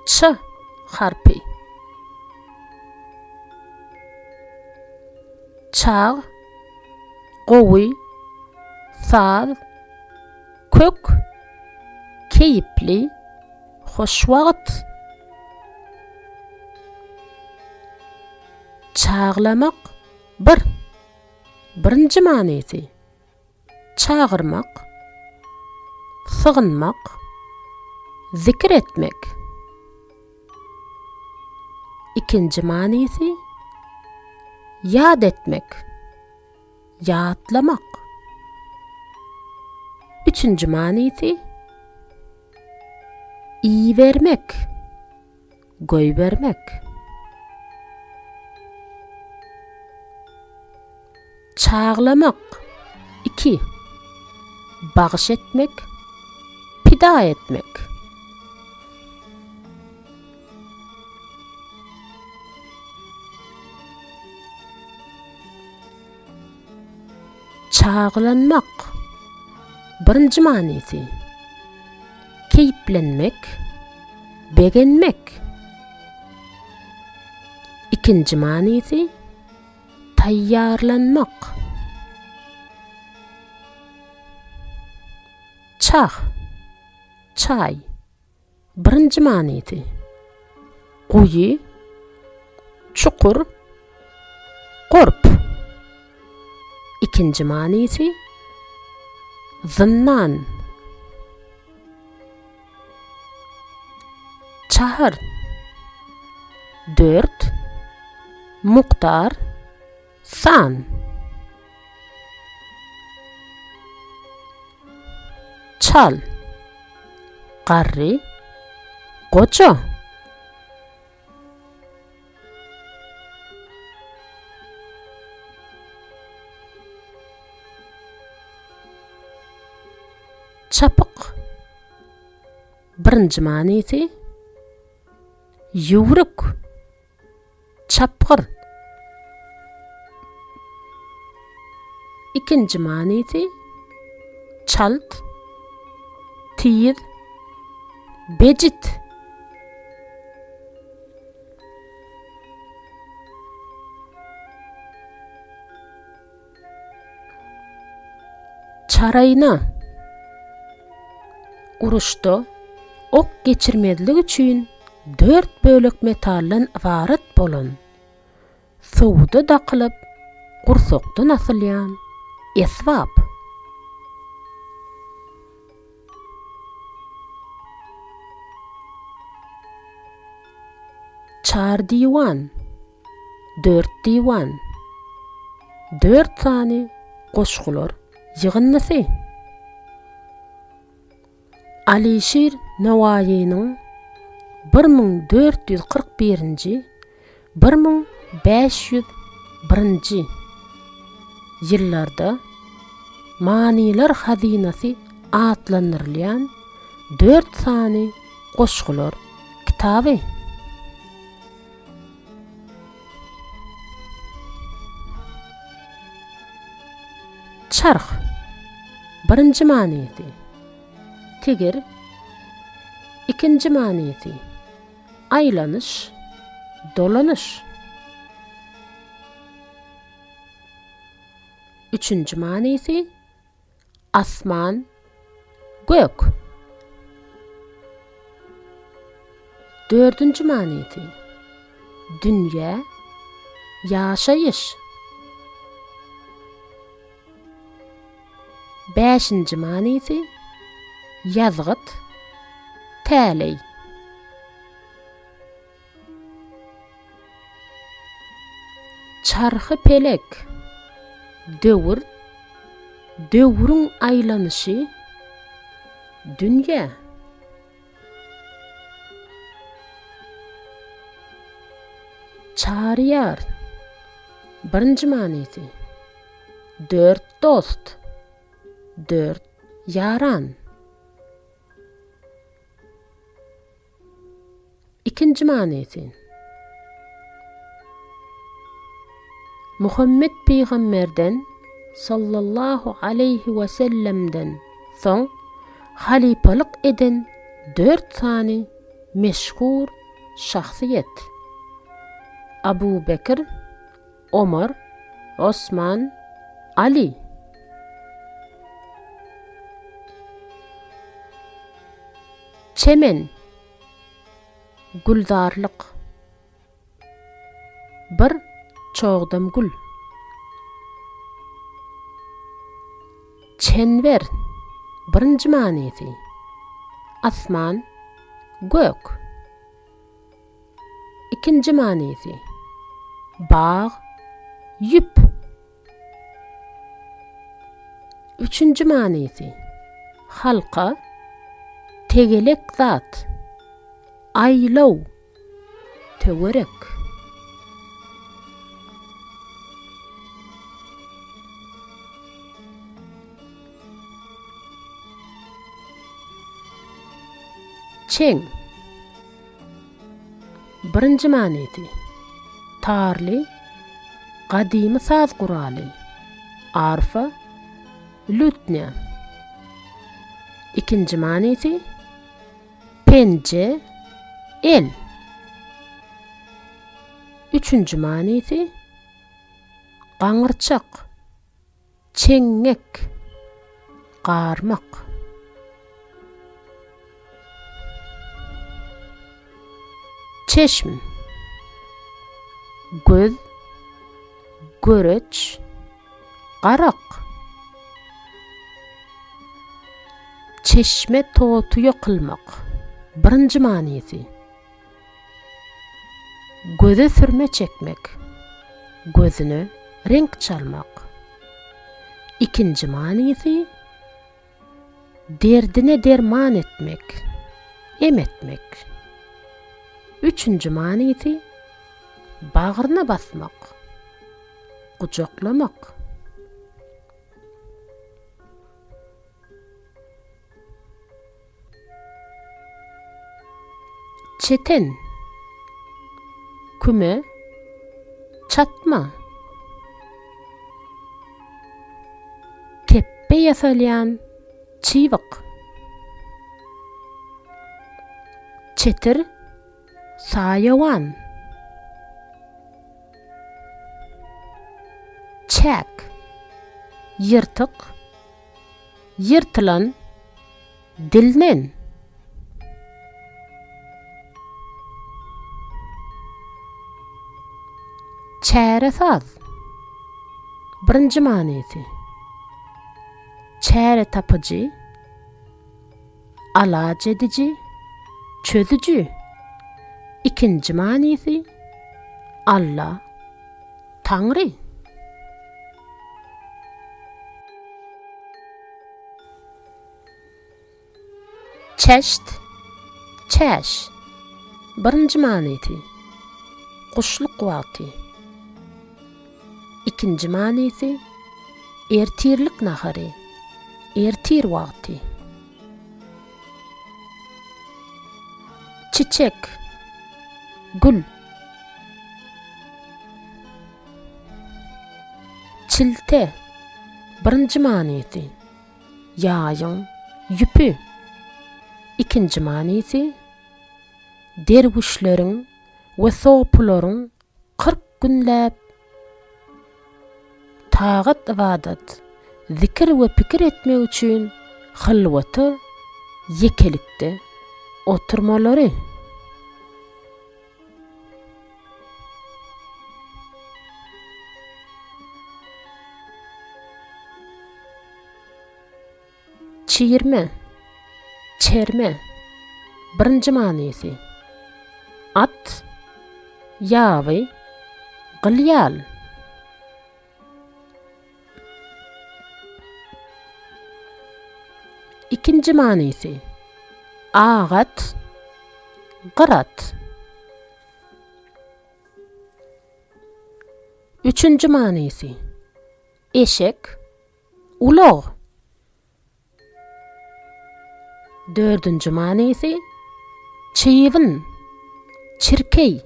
Ç harpi. Çağ, gowy, saz, kök, keyipli, hoş wagt. Çağlamak birinci manysy. Çağırmak, sığınmak, zikir etmek. İkinci manysy yad etmek, yadlamak. Üçüncü manysy iyi vermek, goý bermek. Çağlamak 2. Bağış etmek, pida etmek. Çağlanmak birinci manysy keyiplenmek, beğenmek. İkinci manysy tayyarlanmak. Çağ, çay birinci manysy gowy, çukur, gorp. İkinci manysy zınnan. Çahır 4. Muktar, san. Çal garry, goça. Çapık birinci manysy yuvruk, çapgır. İkinci manysy çalt, tiz, becit. Çarayna uruşda ok geçirmezlik üçin 4 bölük metaldan ibaret bolan, sowda daqylyp gursakdan asylýan esbab. Çar diwan 4 diwan 4 sany goşgular ýygynnysy. Alişir Nawaýynyň 1441-nji 1501-nji ýyllarda Maniler Hazinasy atlandyrylýan 4 sany goşgular kitaby. Çarh birinci manysy tigir, ikinci manysy aýlanyş, dolanyş. Üçüncü manysy asman, gök. Dördüncü manysy dünýä, ýaşaýyş. Beşinci manysy yazgyt, täleý. Çarhy pelek döwür, döwrüň aýlanyşy, dünýä. Çaryar birinci manysy 4 dost, 4 yaran. İkinci manysy Muhammed Peygamberden sallallahu aleyhi ve sellem'den soň halipalyk eden 4 sany meşhur şahsiyet. Abu Bekir, Ömer, Osman, Ali. Çemen, güldarlyk. Bir çoğdam gül. Çenver, birinci manysy. Asman, gök. İkinci manysy. Bağ, yüp. Üçüncü manysy. Halka, tegelek zat. Aylaw, töwerek. Çeň, birinci manysy. Tarly, gadymy saz guraly. Arfa, lütne. İkinci manysy. Pence, el. Üçüncü manysy. Gaňyrçak, çeňek, garmak. Çeşm, göz, göreç, garak. Çeşme totuya kılmak. Birinci manysy. Göze sürme çekmek. Gözüne renk çalmak. İkinci manysy. Derdine derman etmek. Emetmek. Üçüncü manysy. Bağrına basmak. Kucaklamak. Çeten, küme, çatma. Teppe yasalyan, çiýwyk. Çetir, saýawan. Çäk, yırtık, yırtılan, dilnen. Çäresaz, birinci manysy. Çäre tapıcı, alac edici, çözücü. İkinci manysy. Allah, Tanrı. Çeşt, çäş. Birinci manysy. Kuşluk wagty. İkinci manysy. Ertirlik nahary. Ertir wagty. Çiçek, gül. Çilte, birinci manysy. Ýaýyň, yüpü. İkinci manysy. Derwişleriň we sopularyň 40 günläp tagat ibadat, zikir we pikir etmek üçin halwaty, yekelikde oturmalary. Çiğirme, çerme. Birinci manysy. At, ýawy, gylýal. İkinci manysy. Agat, gyrat. Üçüncü manysy. Eşek, ulag. Dördüncü manysy. Çiýwin, çirkey.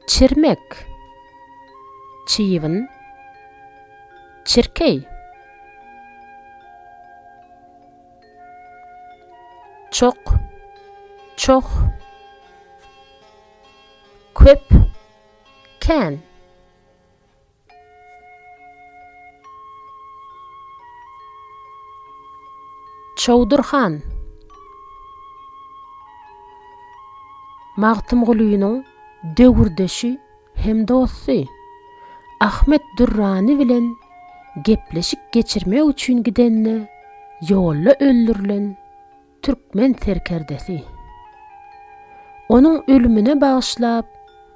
Çirmek, çiýwin, çirkey. çok, çok, köp, can, Çowdurhan, Magtymgulynyň döwürdeşi hem dosty Ahmet Durrani bilen gepleşik geçirmek üçin gidenine yolla öldürülen Türkmen serkerdesi. Onun ölümüne bağışlap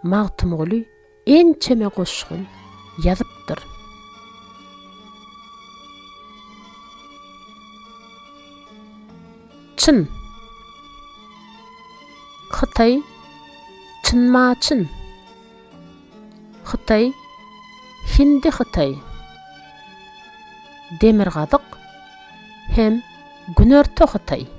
Magtymguly ençeme goşgun ýazypdyr. Çyn, Xitay, çynmaçyn, Xitay, Hindi Xitay, Demirgadyk hem Günerto Xitay.